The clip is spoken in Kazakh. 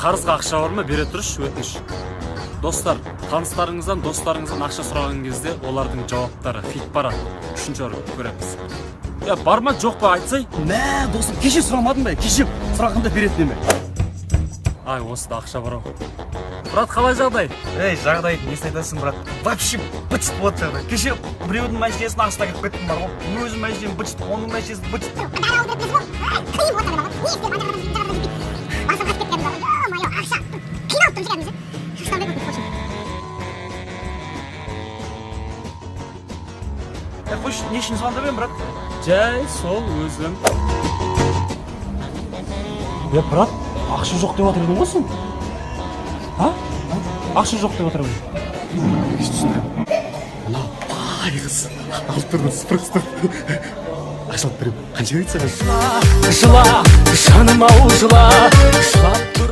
Қарызға ақша бар ма, бере тұрыш, өтініш. Достар, таныстарыңыздан ақша сұраған кезде олардың жауаптары фит барады. Үшінші орын көреміз. Бар ма, жоқ па айтсай? Мә, досым, кеше сұрамадың ба? Кеше сұрағанда беретін еме. Ай, осыда ақша бар ау. Брат, қалай жағдай? Жағдай, несін айтасың, брат? Вообще бычыт болады жағдай. Кеше біреудің мәжілесін ақшыда кеп кеттім бар ғой. Өзім мәжілем бычыт, оның мәжілесі бычыт. Қойшы, не үшін звондап ең, брат? Жай, сол өзім. Брат, ақша жоқ деп отыр едің ғой сен? Ақша жоқ деп отыр едің. Мына байғыз алып тұрды, сыпырғыстыр. Ақша алып берем. Қанша дейді саған? Жыла, жаным ау жыла, жылап тұр.